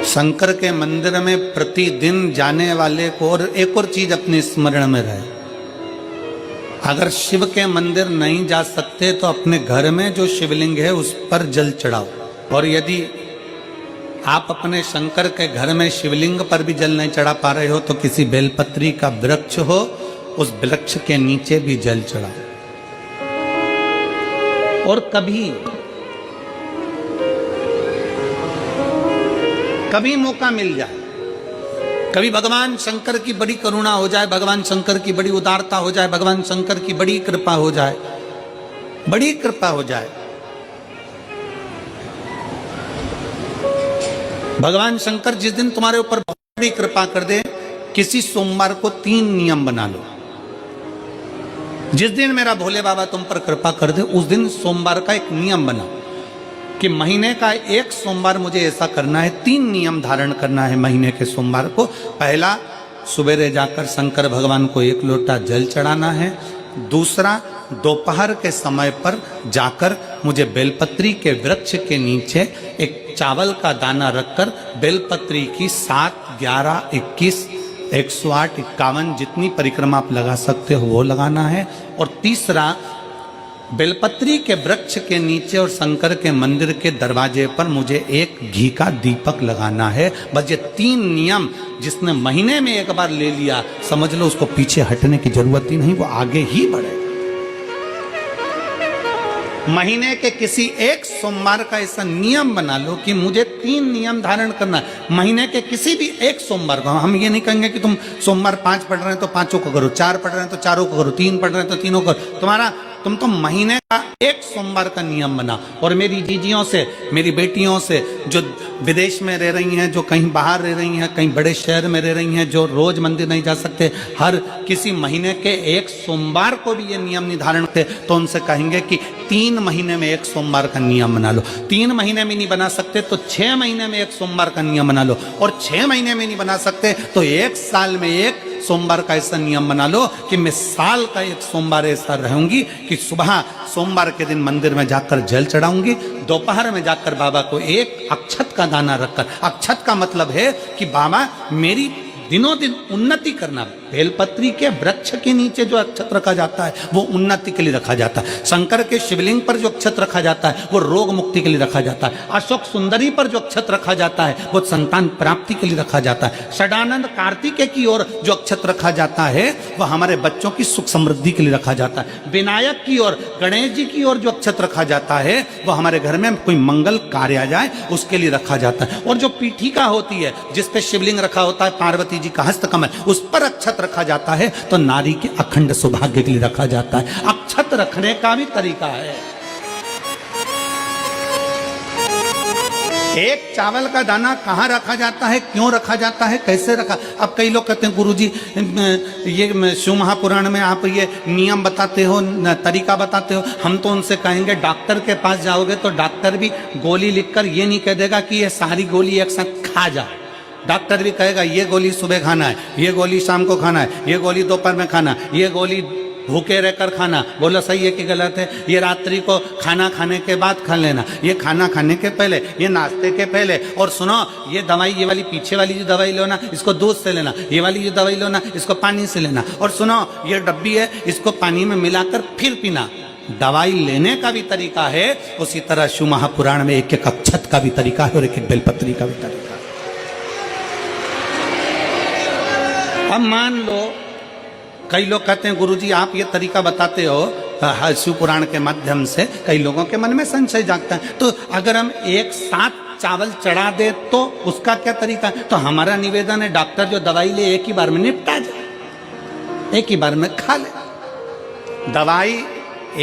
शंकर के मंदिर में प्रतिदिन जाने वाले को और एक और चीज अपने स्मरण में रहे, अगर शिव के मंदिर नहीं जा सकते तो अपने घर में जो शिवलिंग है उस पर जल चढ़ाओ। और यदि आप अपने शंकर के घर में शिवलिंग पर भी जल नहीं चढ़ा पा रहे हो तो किसी बेलपत्री का वृक्ष हो, उस वृक्ष के नीचे भी जल चढ़ाओ। और कभी मौका मिल जाए, कभी भगवान शंकर की बड़ी करुणा हो जाए, भगवान शंकर की बड़ी उदारता हो जाए, भगवान शंकर की बड़ी कृपा हो जाए, बड़ी कृपा हो जाए, भगवान शंकर जिस दिन तुम्हारे ऊपर बहुत बड़ी कृपा कर दे, किसी सोमवार को 3 नियम बना लो। जिस दिन मेरा भोले बाबा तुम पर कृपा कर दे उस दिन सोमवार का एक नियम बनाओ कि महीने का एक सोमवार मुझे ऐसा करना है, 3 नियम धारण करना है महीने के सोमवार को। पहला, सुबेरे जाकर शंकर भगवान को 1 लोटा जल चढ़ाना है। दूसरा, दोपहर के समय पर जाकर मुझे बेलपत्री के वृक्ष के नीचे एक चावल का दाना रखकर बेलपत्री की 7, 11, 21, 108, 51 जितनी परिक्रमा आप लगा सकते हो वो लगाना है। और तीसरा, बेलपत्री के वृक्ष के नीचे और शंकर के मंदिर के दरवाजे पर मुझे एक घी का दीपक लगाना है। बस ये 3 नियम जिसने महीने में एक बार ले लिया, समझ लो उसको पीछे हटने की जरूरत ही नहीं, वो आगे ही बढ़े। महीने के किसी एक सोमवार का ऐसा नियम बना लो कि मुझे 3 नियम धारण करना है महीने के किसी भी एक सोमवार को। हम ये नहीं कहेंगे कि तुम सोमवार 5 पढ़ रहे हैं तो 5 को करो, 4 पढ़ रहे हैं तो 4 को करो, 3 पढ़ रहे हैं तो 3 को करो। तुम तो महीने का एक सोमवार का नियम बना। और मेरी जीजियों से, मेरी बेटियों से जो विदेश में रह रही हैं, जो कहीं बाहर रह रही हैं, कहीं बड़े शहर में रह रही हैं, जो रोज मंदिर नहीं जा सकते, हर किसी महीने के एक सोमवार को भी ये नियम निर्धारण करते, तो उनसे कहेंगे कि 3 महीने में एक सोमवार का नियम बना लो। 3 महीने में नहीं बना सकते तो 6 महीने में एक सोमवार का नियम बना लो। और 6 महीने में नहीं बना सकते तो 1 साल में एक सोमवार का ऐसा नियम बना लो कि मैं साल का एक सोमवार ऐसा रहूंगी कि सुबह सोमवार के दिन मंदिर में जाकर जल चढ़ाऊंगी, दोपहर में जाकर बाबा को एक अक्षत का दाना रखकर, अक्षत का मतलब है कि बाबा मेरी दिनों दिन उन्नति करना। बेलपत्री के वृक्ष के नीचे जो अक्षत रखा जाता है वो उन्नति के लिए रखा जाता है। शंकर के शिवलिंग पर जो अक्षत रखा जाता है वो रोग मुक्ति के लिए रखा जाता है। अशोक सुंदरी पर जो अक्षत रखा जाता है वो संतान प्राप्ति के लिए रखा जाता है। षडानंद कार्तिकेय की ओर जो अक्षत रखा जाता है वह हमारे बच्चों की सुख समृद्धि के लिए रखा जाता है। विनायक की ओर, गणेश जी की ओर जो अक्षत रखा जाता है वह हमारे घर में कोई मंगल कार्य आ जाए उसके लिए रखा जाता है। और जो पीठिका होती है जिसपे शिवलिंग रखा होता है, पार्वती जी का हस्तकमल, उस पर अक्षत रखा जाता है तो नारी के अखंड सौभाग्य के लिए रखा जाता है। अक्षत रखने का भी तरीका है। एक चावल का दाना कहाँ रखा जाता है, क्यों रखा जाता है, कैसे रखा। अब कई लोग कहते हैं गुरुजी ये शिव महापुराण में आप ये नियम बताते हो, तरीका बताते हो। हम तो उनसे कहेंगे डॉक्टर के पास जाओगे तो डॉक्टर भी गोली लिखकर ये नहीं कह देगा कि ये सारी गोली एक साथ खा जा। डॉक्टर भी कहेगा ये गोली सुबह खाना है, ये गोली शाम को खाना है, ये गोली दोपहर में खाना, ये गोली भूखे रहकर खाना। बोलो सही है कि गलत है? ये रात्रि को खाना खाने के बाद खा लेना, ये खाना खाने के पहले, ये नाश्ते के पहले। और सुनो, ये दवाई, ये वाली पीछे वाली जो दवाई लो ना इसको दूध से लेना, ये वाली जो दवाई लो ना इसको पानी से लेना। और सुनो, ये डब्बी है इसको पानी में मिलाकर फिर पीना। दवाई लेने का भी तरीका है, उसी तरह शिव महापुराण में एक एक अक्षत का भी तरीका है और एक एक बेलपत्री का भी तरीका है। अब मान लो कई लोग कहते हैं गुरुजी आप ये तरीका बताते हो शिव पुराण के माध्यम से, कई लोगों के मन में संशय जागता है, तो अगर हम एक साथ चावल चढ़ा दे तो उसका क्या तरीका है? तो हमारा निवेदन है डॉक्टर जो दवाई ले एक ही बार में निपटा जाए, एक ही बार में खा ले। दवाई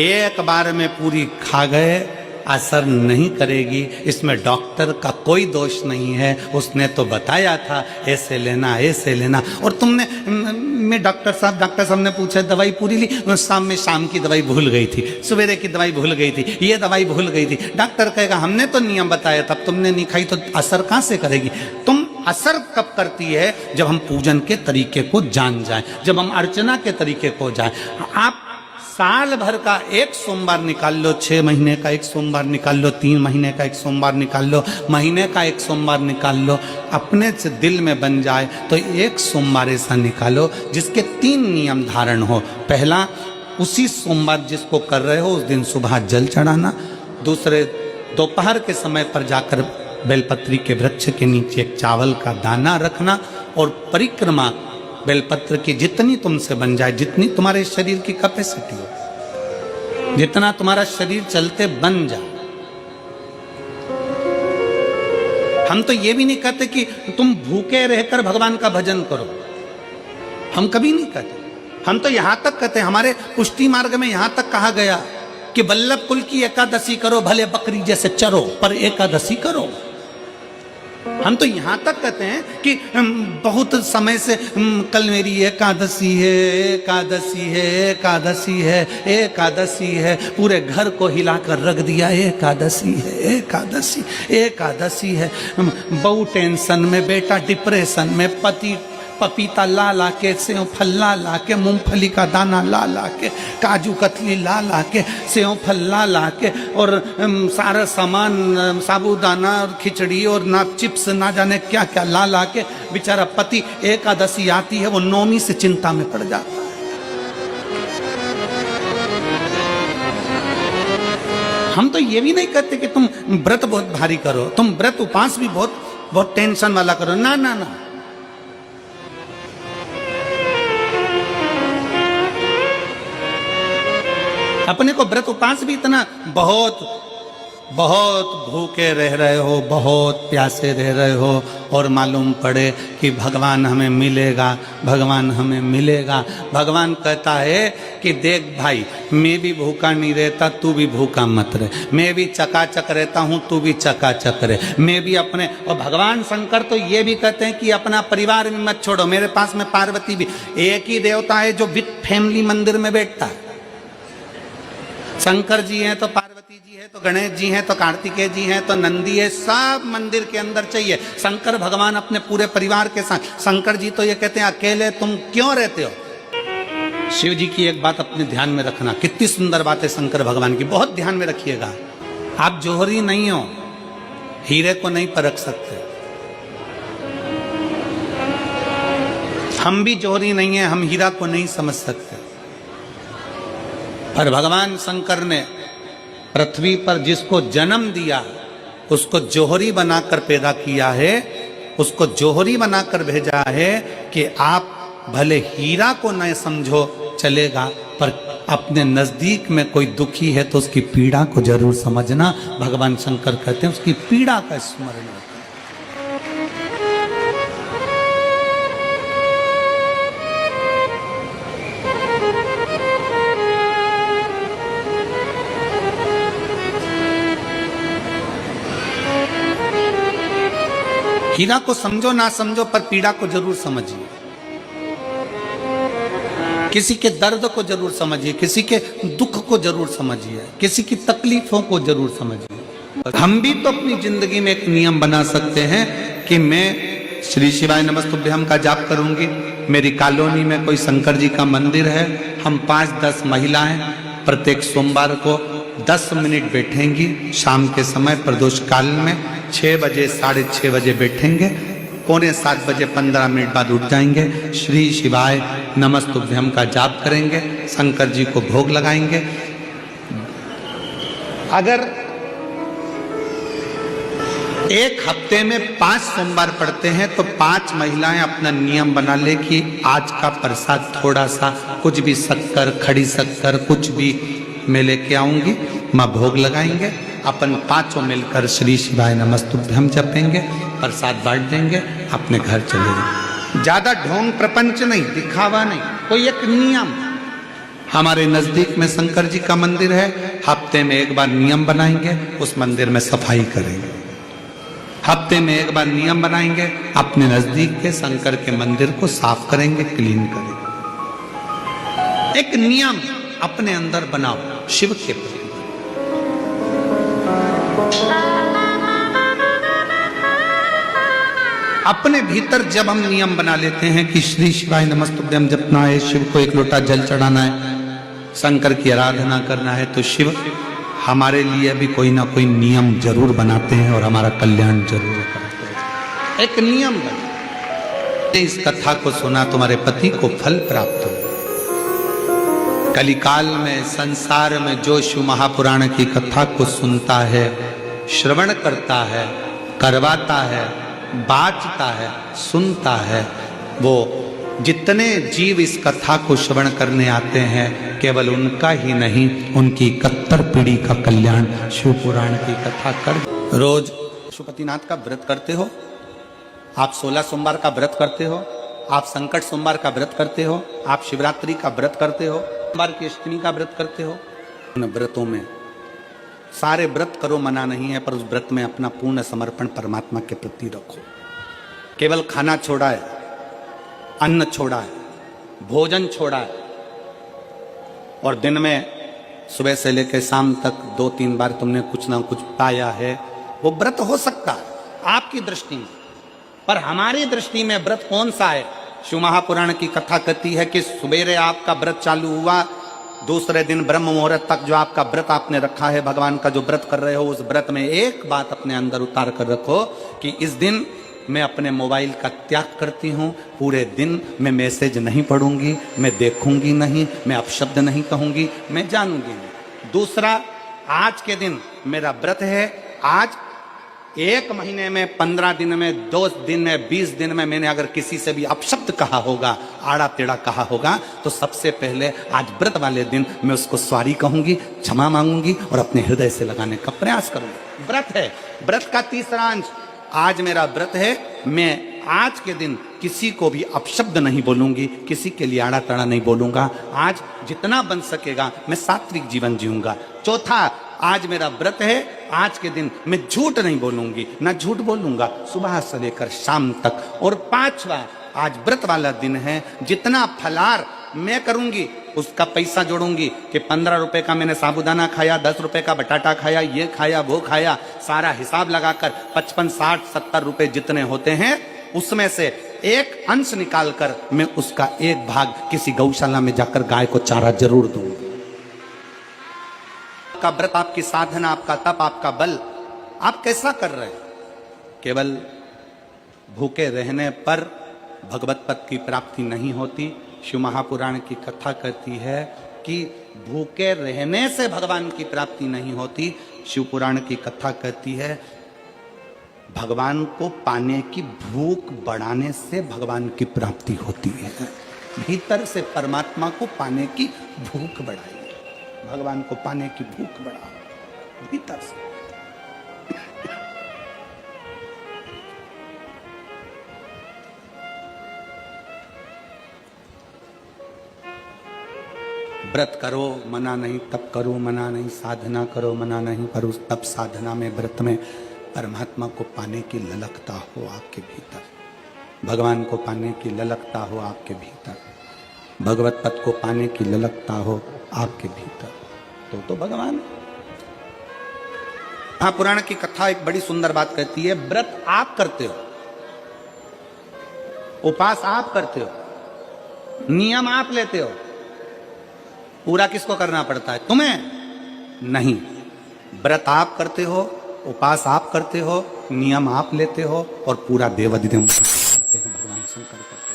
एक बार में पूरी खा गए असर नहीं करेगी, इसमें डॉक्टर का कोई दोष नहीं है। उसने तो बताया था ऐसे लेना, ऐसे लेना। और तुमने, मैं डॉक्टर साहब ने पूछा दवाई पूरी ली, शाम की दवाई भूल गई थी, सवेरे की दवाई भूल गई थी, ये दवाई भूल गई थी। डॉक्टर कहेगा हमने तो नियम बताया था, तुमने नहीं खाई तो असर कहाँ से करेगी? तुम असर कब करती है? जब हम पूजन के तरीके को जान जाएं, जब हम अर्चना के तरीके को जाएं। आप साल भर का एक सोमवार निकाल लो, 6 महीने का एक सोमवार निकाल लो, 3 महीने का एक सोमवार निकाल लो, महीने का एक सोमवार निकाल लो, अपने से दिल में बन जाए तो एक सोमवार ऐसा निकालो जिसके 3 नियम धारण हो। पहला, उसी सोमवार जिसको कर रहे हो उस दिन सुबह जल चढ़ाना। दूसरे, दोपहर के समय पर जाकर बेलपत्री के वृक्ष के नीचे एक चावल का दाना रखना और परिक्रमा बेलपत्र की जितनी तुमसे बन जाए, जितनी तुम्हारे शरीर की कैपेसिटी हो, जितना तुम्हारा शरीर चलते बन जाए। हम तो ये भी नहीं कहते कि तुम भूखे रहकर भगवान का भजन करो, हम कभी नहीं कहते। हम तो यहां तक कहते हैं, हमारे पुष्टि मार्ग में यहां तक कहा गया कि वल्लभ कुल की एकादशी करो, भले बकरी जैसे चरो पर एकादशी करो। हम तो यहां तक कहते हैं कि बहुत समय से कल मेरी एकादशी है, एकादशी है, एकादशी है, एकादशी है, पूरे घर को हिलाकर रख दिया, एकादशी है, एकादशी, एकादशी है। बहू टेंशन में, बेटा डिप्रेशन में, पति पपीता ला ला के, सेव फल ला ला के, मूंगफली का दाना ला ला के, काजू कतली ला ला के, सेव फल ला ला के, और सारा सामान, साबूदाना और खिचड़ी और ना चिप्स ना जाने क्या क्या ला ला के, बेचारा पति एकादशी आती है वो नौमी से चिंता में पड़ जाता है। हम तो ये भी नहीं कहते कि तुम व्रत बहुत भारी करो, तुम व्रत उपास भी बहुत टेंशन वाला करो, ना ना ना। अपने को व्रत उपास भी इतना बहुत भूखे रह रहे हो, बहुत प्यासे रह रहे हो, और मालूम पड़े कि भगवान हमें मिलेगा, भगवान हमें मिलेगा। भगवान कहता है कि देख भाई, मैं भी भूखा नहीं रहता, तू भी भूखा मत रहे, मैं भी चकाचक रहता हूँ, तू भी चकाचक रहे, मैं भी अपने। और भगवान शंकर तो ये भी कहते हैं कि अपना परिवार भी मत छोड़ो। मेरे पास में पार्वती भी, एक ही देवता है जो विद फैमिली मंदिर में बैठता है। शंकर जी हैं तो पार्वती जी है, तो गणेश जी हैं, तो कार्तिकेय जी हैं, तो नंदी है, सब मंदिर के अंदर चाहिए। शंकर भगवान अपने पूरे परिवार के साथ। शंकर जी तो ये कहते हैं अकेले तुम क्यों रहते हो। शिव जी की एक बात अपने ध्यान में रखना, कितनी सुंदर बात है शंकर भगवान की, बहुत ध्यान में रखिएगा। आप जौहरी नहीं हो, हीरे को नहीं परख सकते। हम भी जौहरी नहीं है, हम हीरा को नहीं समझ सकते। पर भगवान शंकर ने पृथ्वी पर जिसको जन्म दिया उसको जौहरी बनाकर पैदा किया है, उसको जौहरी बनाकर भेजा है कि आप भले हीरा को न समझो चलेगा, पर अपने नजदीक में कोई दुखी है तो उसकी पीड़ा को जरूर समझना। भगवान शंकर कहते हैं उसकी पीड़ा का स्मरण होता है। हीरा को समझो ना समझो, पर पीड़ा को जरूर समझिए। किसी के दर्द को जरूर समझिए, किसी के दुख को जरूर समझिए, किसी की तकलीफों को जरूर समझिए। हम भी तो अपनी जिंदगी में एक नियम बना सकते हैं कि मैं श्री शिवाय नमस्तुभ्यम का जाप करूंगी। मेरी कॉलोनी में कोई शंकर जी का मंदिर है, हम 5-10 महिलाएं प्रत्येक सोमवार को 10 मिनट बैठेंगी। शाम के समय प्रदोष काल में 6 बजे 6:30 बजे बैठेंगे, 6:45 बजे 15 मिनट बाद उठ जाएंगे, श्री शिवाय नमस्तुभ्यम का जाप करेंगे, शंकर जी को भोग लगाएंगे। अगर एक हफ्ते में 5 सोमवार पड़ते हैं तो 5 महिलाएं अपना नियम बना ले कि आज का प्रसाद थोड़ा सा, कुछ भी शक्कर, खड़ी शक्कर, कुछ भी मैं लेके आऊंगी, माँ भोग लगाएंगे। अपन 5 मिलकर श्री शिवाय नमस्तुभ्यम जपेंगे, प्रसाद बांट देंगे, अपने घर चले जाएंगे। ज्यादा ढोंग प्रपंच नहीं, दिखावा नहीं, कोई एक नियम। हमारे नजदीक में शंकर जी का मंदिर है, हफ्ते में एक बार नियम बनाएंगे, उस मंदिर में सफाई करेंगे। हफ्ते में एक बार नियम बनाएंगे, अपने नजदीक के शंकर के मंदिर को साफ करेंगे, क्लीन करेंगे। एक नियम अपने अंदर बनाओ शिव के प्रति। अपने भीतर जब हम नियम बना लेते हैं कि श्री शिवाय नमस्तुभ्यम जपना है, शिव को एक लोटा जल चढ़ाना है, शंकर की आराधना करना है तो शिव हमारे लिए भी कोई ना कोई नियम जरूर बनाते हैं और हमारा कल्याण जरूर करते हैं। एक नियम बना, इस कथा को सुना तुम्हारे पति को फल प्राप्त हो। कलिकाल में संसार में जो शिव महापुराण की कथा को सुनता है, श्रवण करता है, करवाता है, बाँचता है, सुनता है, वो जितने जीव इस कथा को श्रवण करने आते हैं, केवल उनका ही नहीं, उनकी 71 पीढ़ी का कल्याण शिव पुराण की कथा कर। रोज पशुपतिनाथ का व्रत करते हो आप, 16 सोमवार का व्रत करते हो आप, संकट सोमवार का व्रत करते हो आप, शिवरात्रि का व्रत करते हो, सोमवार की अष्टमी का व्रत करते हो। उन व्रतों में सारे व्रत करो, मना नहीं है, पर उस व्रत में अपना पूर्ण समर्पण परमात्मा के प्रति रखो। केवल खाना छोड़ा है, अन्न छोड़ा है, भोजन छोड़ा है, और दिन में सुबह से लेकर शाम तक 2-3 बार तुमने कुछ ना कुछ पाया है, वो व्रत हो सकता है आपकी दृष्टि में, पर हमारी दृष्टि में व्रत कौन सा है? शिव महापुराण की कथा कहती है कि सुबेरे आपका व्रत चालू हुआ, दूसरे दिन ब्रह्म मुहूर्त तक जो आपका व्रत आपने रखा है, भगवान का जो व्रत कर रहे हो, उस व्रत में एक बात अपने अंदर उतार कर रखो कि इस दिन मैं अपने मोबाइल का त्याग करती हूँ, पूरे दिन मैं मैसेज नहीं पढ़ूंगी, मैं देखूंगी नहीं, मैं अपशब्द नहीं कहूंगी, मैं जानूंगी नहीं। दूसरा, आज के दिन मेरा व्रत है, आज 1 महीने में, 15 दिन में, 2 दिन में, 20 दिन में मैंने अगर किसी से भी अपशब्द कहा होगा, आड़ा टेढ़ा कहा होगा, तो सबसे पहले आज व्रत वाले दिन मैं उसको सॉरी कहूंगी, क्षमा मांगूंगी और अपने हृदय से लगाने का प्रयास करूंगी। व्रत है। व्रत का तीसरा अंश, आज मेरा व्रत है, मैं आज के दिन किसी को भी अपशब्द नहीं बोलूंगी, किसी के लिए आड़ा टेढ़ा नहीं बोलूंगा, आज जितना बन सकेगा मैं सात्विक जीवन जीऊंगा। चौथा, आज मेरा व्रत है, आज के दिन मैं झूठ नहीं बोलूंगी, ना झूठ बोलूंगा सुबह से लेकर शाम तक। और 5वां, आज व्रत वाला दिन है, जितना फलार मैं करूंगी उसका पैसा जोड़ूंगी कि 15 रुपए का मैंने साबुदाना खाया, 10 रुपए का बटाटा खाया, ये खाया, वो खाया, सारा हिसाब लगाकर 55, 60, 70 रुपए जितने होते हैं, उसमें से एक अंश निकालकर मैं उसका एक भाग किसी गौशाला में जाकर गाय को चारा जरूर दूंगी। आपका व्रत, आपकी साधना, आपका तप, आपका बल, आप कैसा कर रहे हैं? केवल भूखे रहने पर भगवत पद की प्राप्ति नहीं होती। शिव महापुराण की कथा कहती है कि भूखे रहने से भगवान की प्राप्ति नहीं होती। शिव पुराण की कथा कहती है भगवान को पाने की भूख बढ़ाने से भगवान की प्राप्ति होती है। भीतर से परमात्मा को पाने की भूख बढ़ाइए, भगवान को पाने की भूख बढ़ाओ भीतर से। व्रत करो मना नहीं, तप करो मना नहीं, साधना करो मना नहीं, पर उस तप साधना में, व्रत में परमात्मा को पाने की ललकता हो आपके भीतर, भगवान को पाने की ललकता हो आपके भीतर, भगवत पद को पाने की ललकता हो आपके भीतर, तो भगवान। महापुराण की कथा एक बड़ी सुंदर बात कहती है, व्रत आप करते हो, उपास आप करते हो, नियम आप लेते हो, पूरा किसको करना पड़ता है? तुम्हें नहीं। व्रत आप करते हो, उपास आप करते हो, नियम आप लेते हो, और पूरा देवाधिदेव करते हैं, भगवान शंकर करते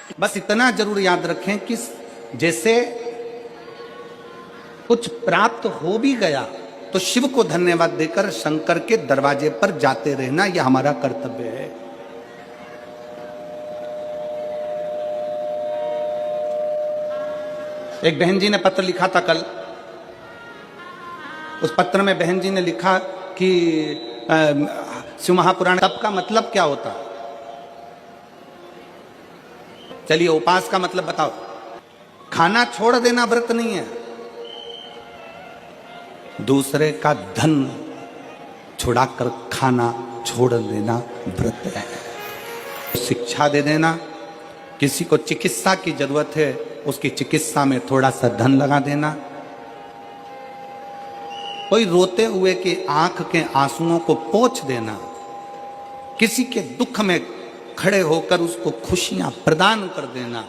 हैं। बस इतना जरूर याद रखें कि जैसे कुछ प्राप्त हो भी गया तो शिव को धन्यवाद देकर शंकर के दरवाजे पर जाते रहना, यह हमारा कर्तव्य है। एक बहन जी ने पत्र लिखा था कल, उस पत्र में बहन जी ने लिखा कि शिव महापुराण तप का मतलब क्या होता है? चलिए, उपास का मतलब बताओ। खाना छोड़ देना व्रत नहीं है, दूसरे का धन छुड़ाकर खाना छोड़ देना व्रत है। शिक्षा दे देना, किसी को चिकित्सा की जरूरत है, उसकी चिकित्सा में थोड़ा सा धन लगा देना, कोई रोते हुए की आंख के आंसुओं को पोंछ देना, किसी के दुख में खड़े होकर उसको खुशियां प्रदान कर देना,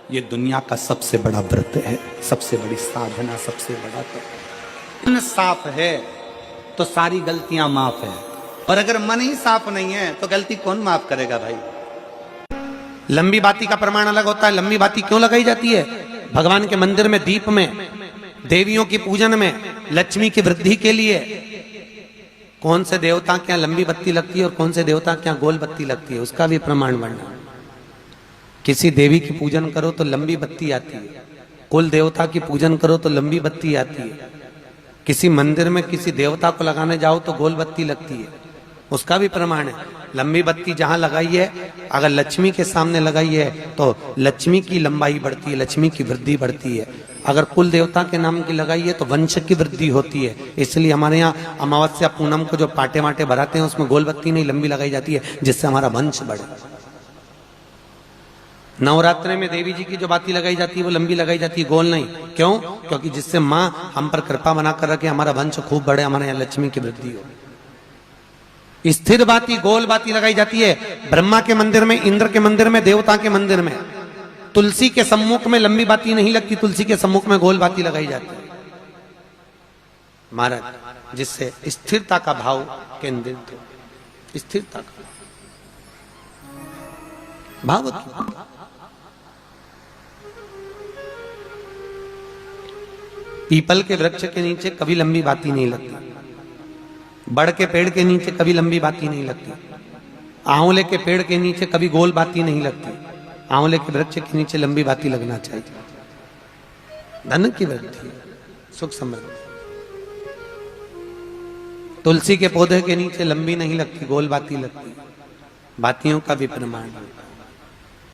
ये दुनिया का सबसे बड़ा व्रत है, सबसे बड़ी साधना, सबसे बड़ा तप। मन साफ है तो सारी गलतियां माफ है, और अगर मन ही साफ नहीं है तो गलती कौन माफ करेगा भाई। लंबी बाती का प्रमाण अलग होता है। लंबी बाती क्यों लगाई जाती है? भगवान के मंदिर में, दीप में, देवियों की पूजन में, लक्ष्मी की वृद्धि के लिए। कौन से देवता क्या लंबी बत्ती लगती है और कौन से देवता क्या गोल बत्ती लगती है, उसका भी प्रमाण वर्णन। किसी देवी की पूजन करो तो लंबी बत्ती आती है, कुल देवता की पूजन करो तो लंबी बत्ती आती है। किसी मंदिर में किसी देवता को लगाने जाओ तो गोल बत्ती लगती है, उसका भी प्रमाण है। लंबी बत्ती जहां लगाई है, अगर लक्ष्मी के सामने लगाई है तो लक्ष्मी की लंबाई बढ़ती है, लक्ष्मी की वृद्धि बढ़ती है। अगर कुल देवता के नाम की लगाई है तो वंश की वृद्धि होती है। इसलिए हमारे यहाँ अमावस्या पूनम को जो पाटे वाटे भराते हैं उसमें गोल बत्ती नहीं लंबी लगाई जाती है, जिससे हमारा वंश बढ़े। नवरात्रि में देवी जी की जो बाती लगाई जाती है वो लंबी लगाई जाती है, गोल नहीं। क्यों? क्योंकि जिससे माँ हम पर कृपा बना कर रखे, हमारा वंश खूब बढ़े, हमारे यहाँ लक्ष्मी की वृद्धि हो। स्थिर बाती, गोल बाती लगाई जाती है ब्रह्मा के मंदिर में, इंद्र के मंदिर में, देवता के मंदिर में। तुलसी के सम्मुख में लंबी बाती नहीं लगती, तुलसी के सम्मुख में गोल बाती लगाई जाती है महाराज, जिससे स्थिरता का भाव केंद्रित हो। स्थिरता का भाव। पीपल के वृक्ष के नीचे कभी लंबी बाती नहीं लगती, बड़ के पेड़ के नीचे कभी लंबी बाती नहीं लगती, आंवले के पेड़ के नीचे कभी गोल बाती नहीं लगती। आंवले के वृक्ष के नीचे लंबी बाती लगना चाहिए। धन की वृद्धि, सुख समृद्धि। तुलसी के पौधे के नीचे लंबी नहीं लगती, गोल बाती लगती। बातियों का भी प्रमाण है।